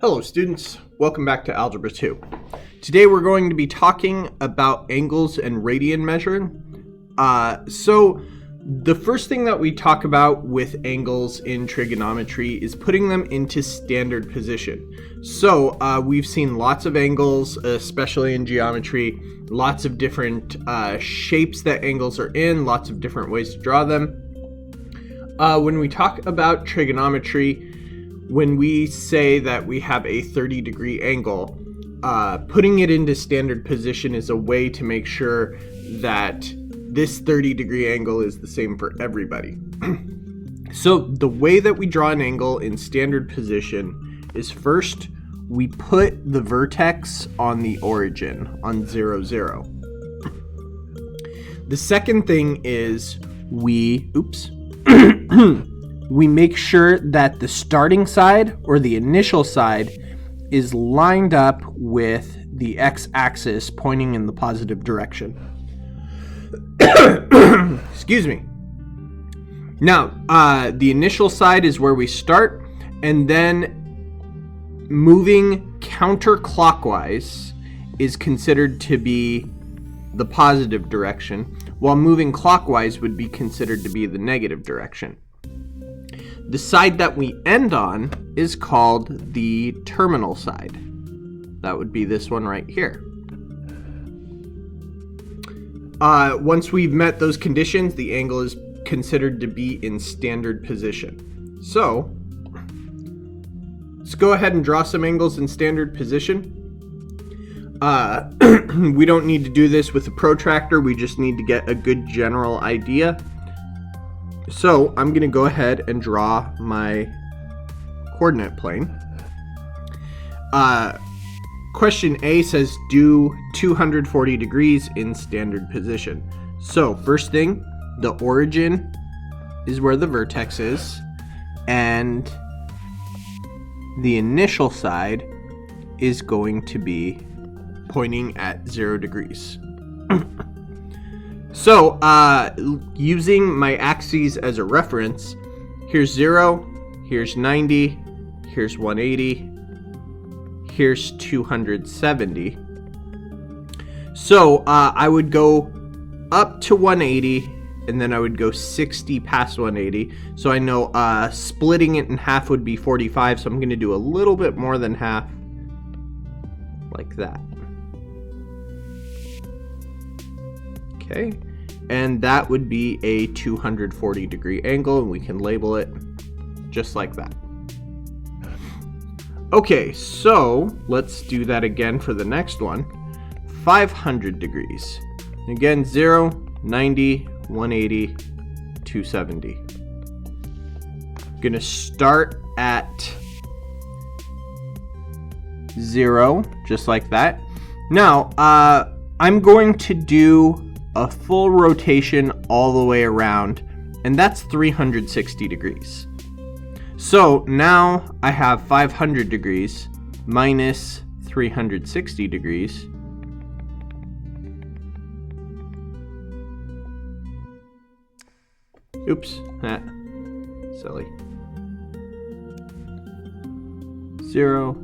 Hello students, welcome back to Algebra 2. Today we're going to be talking about angles and radian measuring. So the first thing that we talk about with angles in trigonometry is putting them into standard position. So we've seen lots of angles, especially in geometry, lots of different shapes that angles are in, lots of different ways to draw them. When we talk about trigonometry, when we say that we have a 30-degree angle, putting it into standard position is a way to make sure that this 30-degree angle is the same for everybody. So the way that we draw an angle in standard position is first we put the vertex on the origin on 0, 0. The second thing is we make sure that the starting side or the initial side is lined up with the x-axis pointing in the positive direction. Excuse me. Now, the initial side is where we start, and then moving counterclockwise is considered to be the positive direction, while moving clockwise would be considered to be the negative direction. The side that we end on is called the terminal side. That would be this one right here. Once we've met those conditions, the angle is considered to be in standard position. So, let's go ahead and draw some angles in standard position. We don't need to do this with a protractor, we just need to get a good general idea. So I'm going to go ahead and draw my coordinate plane. Question A says do 240 degrees in standard position. So first thing, the origin is where the vertex is, and the initial side is going to be pointing at 0 degrees. So, using my axes as a reference, here's 0, here's 90, here's 180, here's 270. So, I would go up to 180, and then I would go 60 past 180. So I know splitting it in half would be 45, so I'm going to do a little bit more than half, like that. Okay, and that would be a 240 degree angle, and we can label it just like that. Okay, so let's do that again for the next one. 500 degrees. Again, 0, 90, 180, 270. Gonna start at 0, just like that. Now, I'm going to do a full rotation all the way around, and that's 360 degrees. So now I have 500 degrees minus 360 degrees. Oops, silly. 0,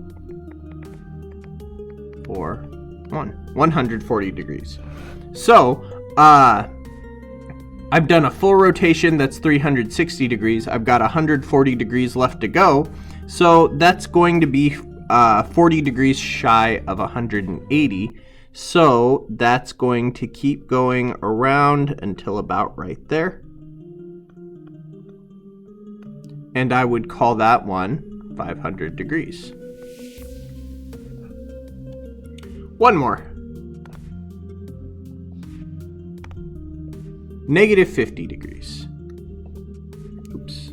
4, 1. 140 degrees. So, I've done a full rotation, that's 360 degrees. I've got 140 degrees left to go. So that's going to be 40 degrees shy of 180. So that's going to keep going around until about right there. And I would call that one 500 degrees. One more. Negative 50 degrees. Oops.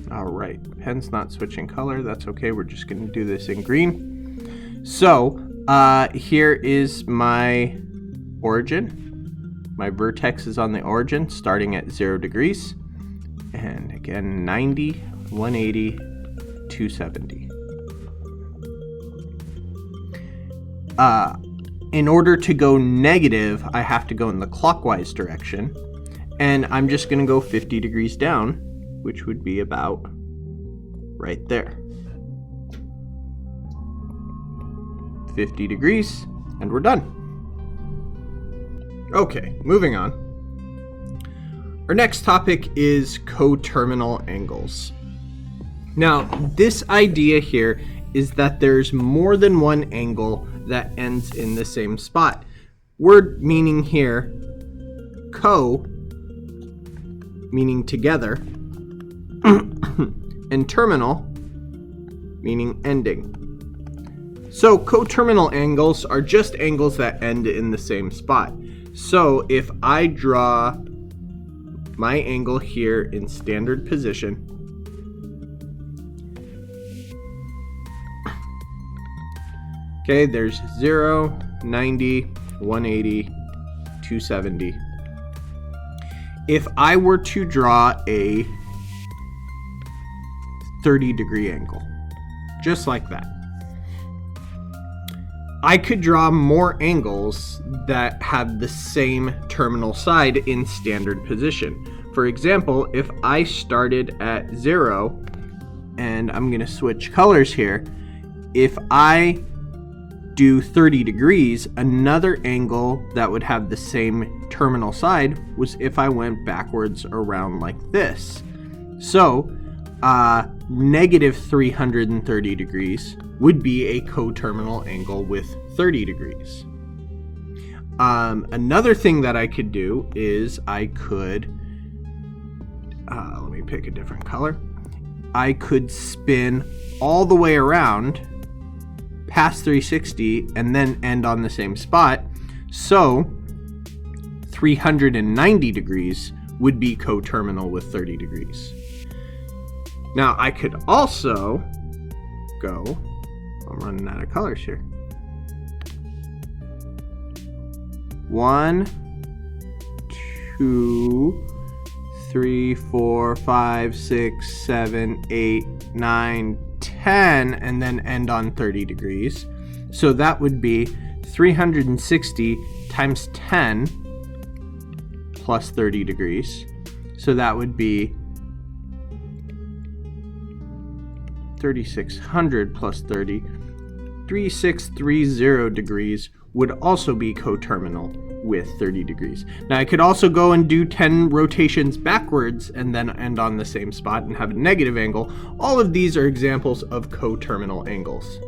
All right, pen's not switching color. That's okay. We're just going to do this in green. So here is my origin. My vertex is on the origin, starting at 0 degrees. And again, 90, 180, 270. In order to go negative, I have to go in the clockwise direction. And I'm just going to go 50 degrees down, which would be about right there. 50 degrees, and we're done. Okay, moving on. Our next topic is coterminal angles. Now, this idea here is that there's more than one angle that ends in the same spot. Word meaning here, co, meaning together, and terminal, meaning ending. So coterminal angles are just angles that end in the same spot. So if I draw my angle here in standard position, okay, there's 0, 90, 180, 270. If I were to draw a 30-degree angle, just like that, I could draw more angles that have the same terminal side in standard position. For example, if I started at 0, and I'm going to switch colors here, if I do 30 degrees, another angle that would have the same terminal side was if I went backwards around like this. So, negative 330 degrees would be a coterminal angle with 30 degrees. Another thing that I could do is I could, let me pick a different color. I could spin all the way around past 360 and then end on the same spot. So 390 degrees would be coterminal with 30 degrees. Now I could also go, I'm running out of colors here. 1, 2, 3, 4, 5, 6, 7, 8, 9, 10, and then end on 30 degrees. So that would be 360 times 10 plus 30 degrees. So that would be 3600 plus 30. 3630 degrees would also be coterminal with 30 degrees. Now I could also go and do 10 rotations backwards and then end on the same spot and have a negative angle. All of these are examples of coterminal angles.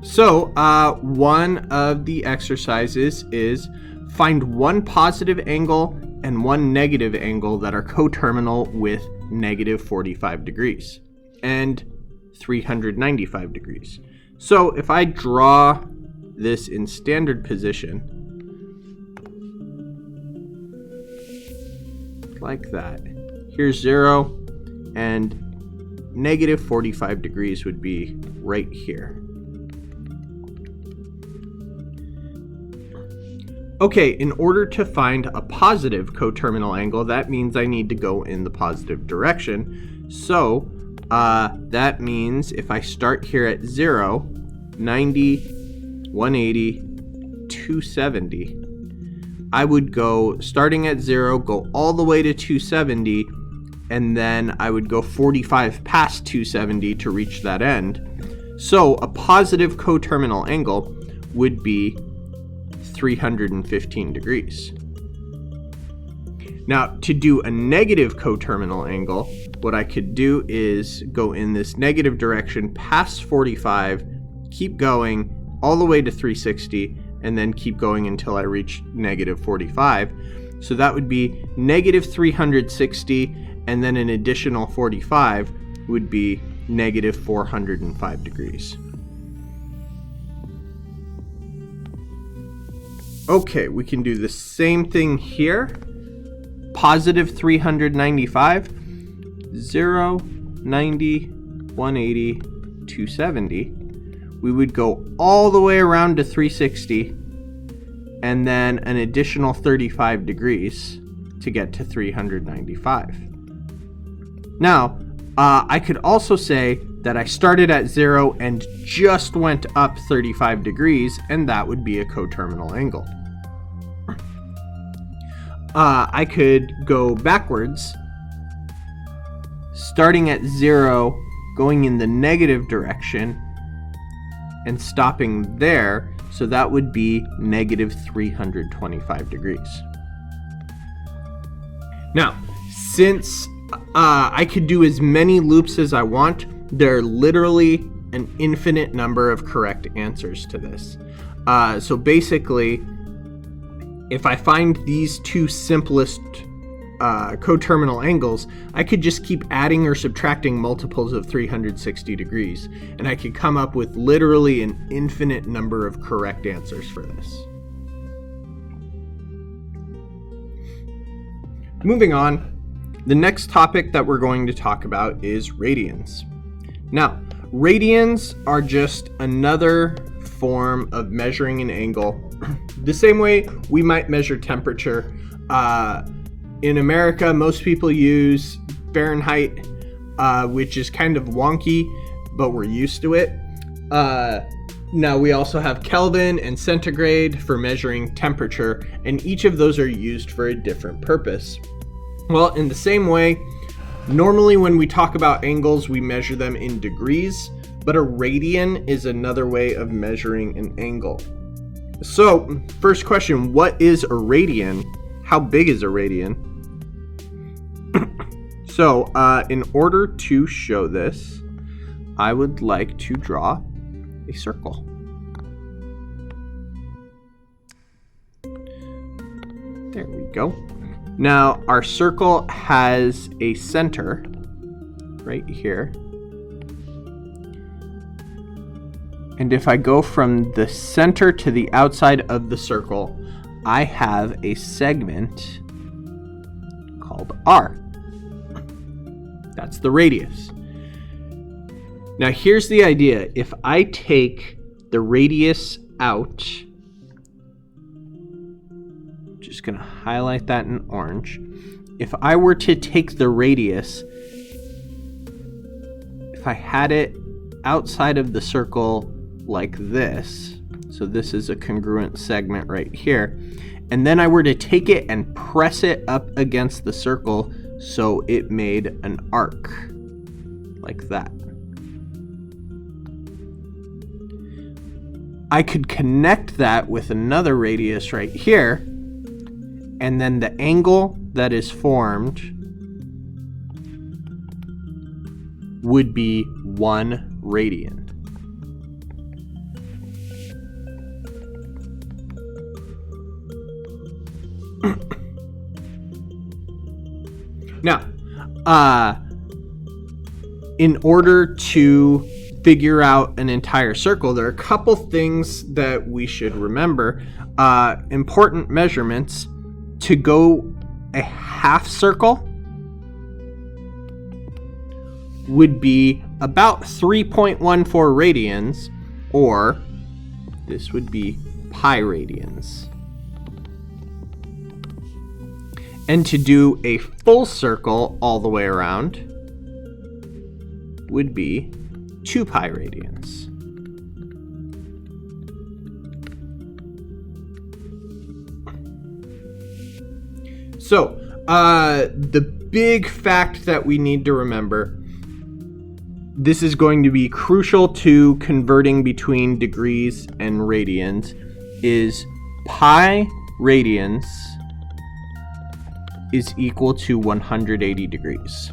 So one of the exercises is find one positive angle and one negative angle that are coterminal with negative 45 degrees and 395 degrees. So if I draw this in standard position, like that, here's 0, and negative 45 degrees would be right here. Okay, in order to find a positive coterminal angle, that means I need to go in the positive direction. So that means if I start here at 0, 90, 180, 270, I would go, starting at 0, go all the way to 270, and then I would go 45 past 270 to reach that end. So a positive coterminal angle would be 315 degrees. Now, to do a negative coterminal angle, what I could do is go in this negative direction past 45, keep going all the way to 360, and then keep going until I reach negative 45. So that would be negative 360, and then an additional 45 would be negative 405 degrees. Okay, we can do the same thing here. Positive 395, 0, 90, 180, 270. We would go all the way around to 360 and then an additional 35 degrees to get to 395. Now, I could also say that I started at 0 and just went up 35 degrees, and that would be a coterminal angle. I could go backwards, starting at 0, going in the negative direction, and stopping there, so that would be negative 325 degrees. Now, since I could do as many loops as I want, there are literally an infinite number of correct answers to this. So basically, if I find these two simplest coterminal angles, I could just keep adding or subtracting multiples of 360 degrees, and I could come up with literally an infinite number of correct answers for this. Moving on, the next topic that we're going to talk about is radians. Now, radians are just another form of measuring an angle, the same way we might measure temperature. In America, most people use Fahrenheit, which is kind of wonky, but we're used to it. Now, we also have Kelvin and centigrade for measuring temperature, and each of those are used for a different purpose. Well, in the same way, normally when we talk about angles, we measure them in degrees, but a radian is another way of measuring an angle. So, first question, what is a radian? How big is a radian? So, in order to show this, I would like to draw a circle. There we go. Now, our circle has a center right here. And if I go from the center to the outside of the circle, I have a segment called R. That's the radius. Now, here's the idea. If I take the radius out, just going to highlight that in orange. If I were to take the radius, if I had it outside of the circle like this, so this is a congruent segment right here, and then I were to take it and press it up against the circle so it made an arc like that. I could connect that with another radius right here, and then the angle that is formed would be 1 radian. Now, in order to figure out an entire circle, there are a couple things that we should remember. Important measurements. To go a half circle would be about 3.14 radians, or this would be pi radians. And to do a full circle all the way around would be 2 pi radians. So, the big fact that we need to remember, this is going to be crucial to converting between degrees and radians, is pi radians is equal to 180 degrees.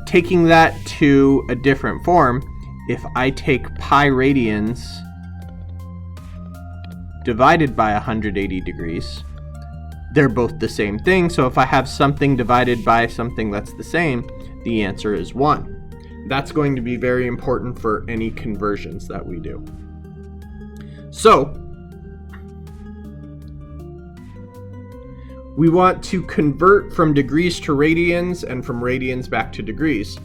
Taking that to a different form, if I take pi radians divided by 180 degrees, they're both the same thing. So if I have something divided by something that's the same, the answer is 1. That's going to be very important for any conversions that we do. So we want to convert from degrees to radians and from radians back to degrees.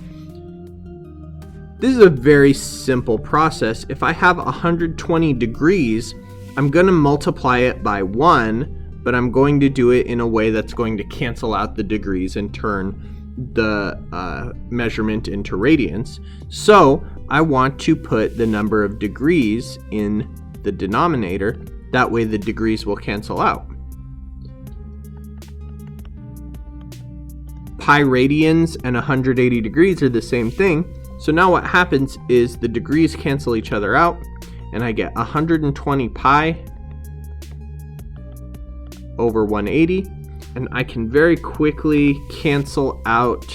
This is a very simple process. If I have 120 degrees, I'm going to multiply it by 1, but I'm going to do it in a way that's going to cancel out the degrees and turn the measurement into radians. So I want to put the number of degrees in the denominator. That way the degrees will cancel out. Pi radians and 180 degrees are the same thing. So now what happens is the degrees cancel each other out, and I get 120 pi over 180, and I can very quickly cancel out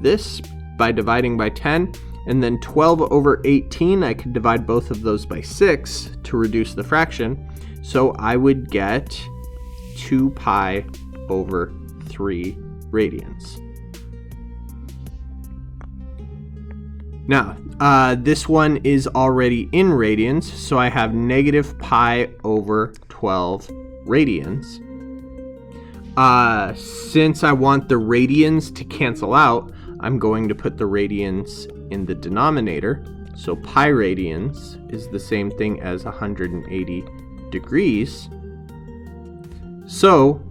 this by dividing by 10, and then 12 over 18, I could divide both of those by 6 to reduce the fraction. So I would get 2 pi over 3 radians. Now, this one is already in radians, so I have negative pi over 12 radians. Since I want the radians to cancel out, I'm going to put the radians in the denominator. So pi radians is the same thing as 180 degrees. So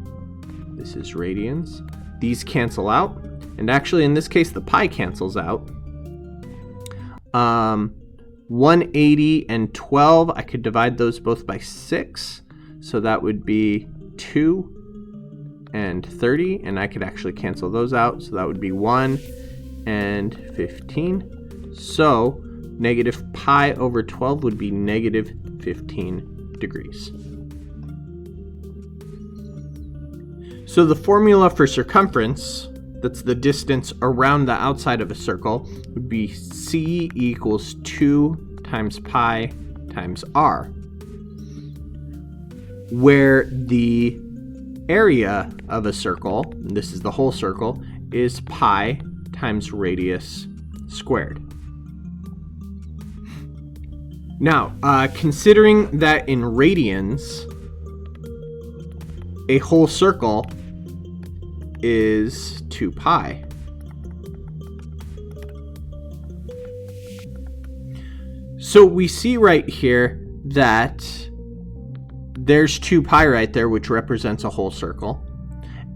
this is radians. These cancel out. And actually, in this case, the pi cancels out. 180 and 12, I could divide those both by 6. So that would be 2 and 30. And I could actually cancel those out. So that would be 1 and 15. So negative pi over 12 would be negative 15 degrees. So the formula for circumference, that's the distance around the outside of a circle, would be c equals 2 times pi times r, where the area of a circle, and this is the whole circle, is pi times radius squared. Now, considering that in radians, a whole circle is 2 pi. So we see right here that there's 2 pi right there, which represents a whole circle.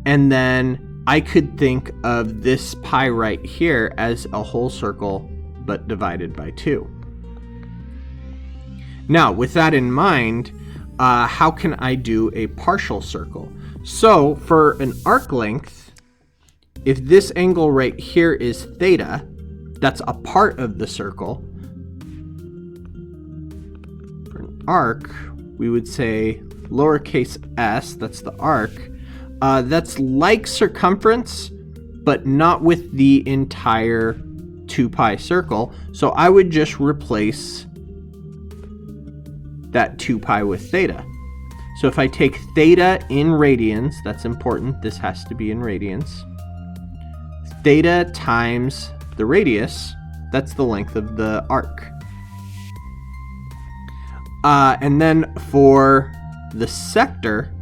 And then I could think of this pi right here as a whole circle, but divided by 2. Now, with that in mind, how can I do a partial circle? So for an arc length, if this angle right here is theta, that's a part of the circle. For an arc, we would say lowercase s, that's the arc. That's like circumference, but not with the entire 2 pi circle. So I would just replace that 2 pi with theta. So if I take theta in radians, that's important, this has to be in radians, theta times the radius, that's the length of the arc. And then for the sector,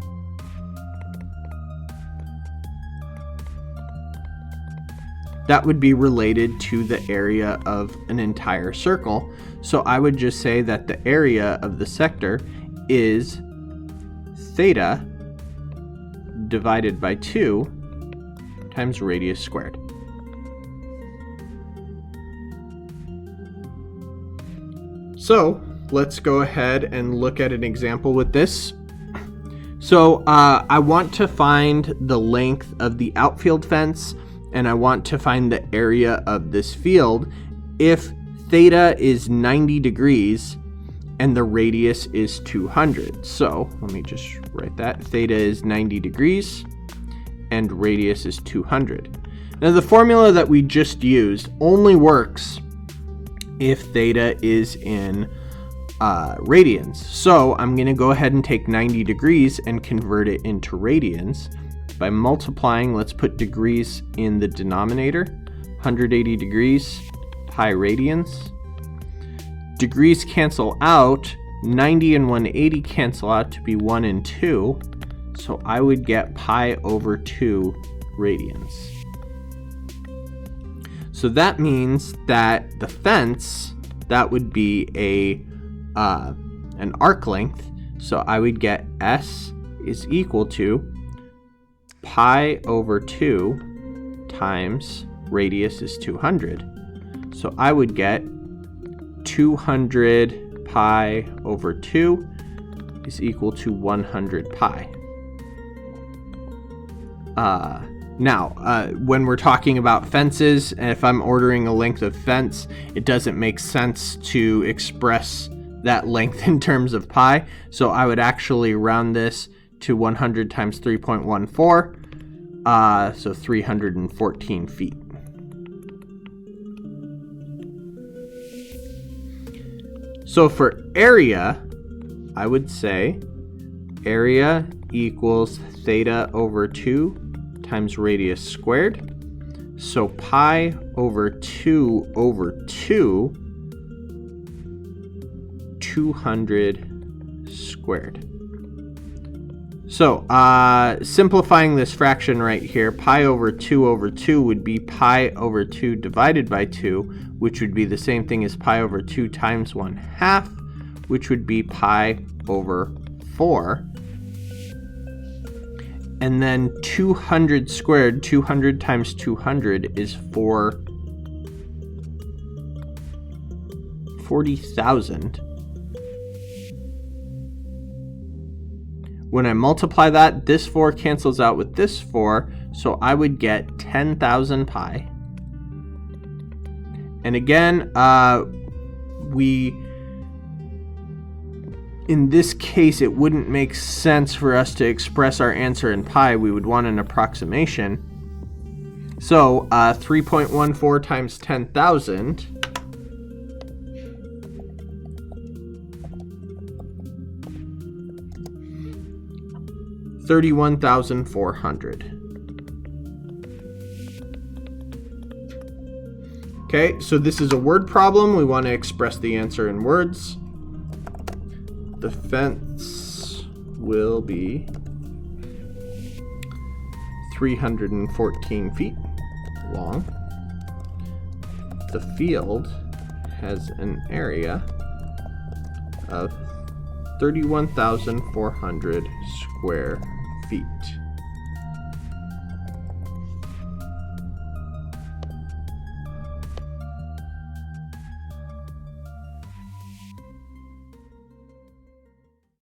that would be related to the area of an entire circle. So I would just say that the area of the sector is theta divided by 2 times radius squared. So let's go ahead and look at an example with this. So I want to find the length of the outfield fence, and I want to find the area of this field if theta is 90 degrees and the radius is 200. So let me just write that. Theta is 90 degrees and radius is 200. Now the formula that we just used only works if theta is in radians. So I'm going to go ahead and take 90 degrees and convert it into radians. By multiplying, let's put degrees in the denominator. 180 degrees, pi radians. Degrees cancel out. 90 and 180 cancel out to be 1 and 2. So I would get pi over 2 radians. So that means that the fence, that would be an arc length. So I would get S is equal to pi over 2 times radius is 200. So I would get 200 pi over 2 is equal to 100 pi. Now, when we're talking about fences, if I'm ordering a length of fence, it doesn't make sense to express that length in terms of pi. So I would actually round this to 100 times 3.14, so 314 feet. So for area, I would say area equals theta over 2 times radius squared. So pi over 2 over 2, 200 squared. So simplifying this fraction right here, pi over 2 would be pi over 2 divided by 2, which would be the same thing as pi over 2 times 1/2, which would be pi over 4. And then 200 squared, 200 times 200 is 40,000. When I multiply that, this 4 cancels out with this 4, so I would get 10,000 pi. And again, in this case, it wouldn't make sense for us to express our answer in pi. We would want an approximation. So 3.14 times 10,000 31,400. Okay, so this is a word problem. We want to express the answer in words. The fence will be 314 feet long. The field has an area of 31,400 square feet.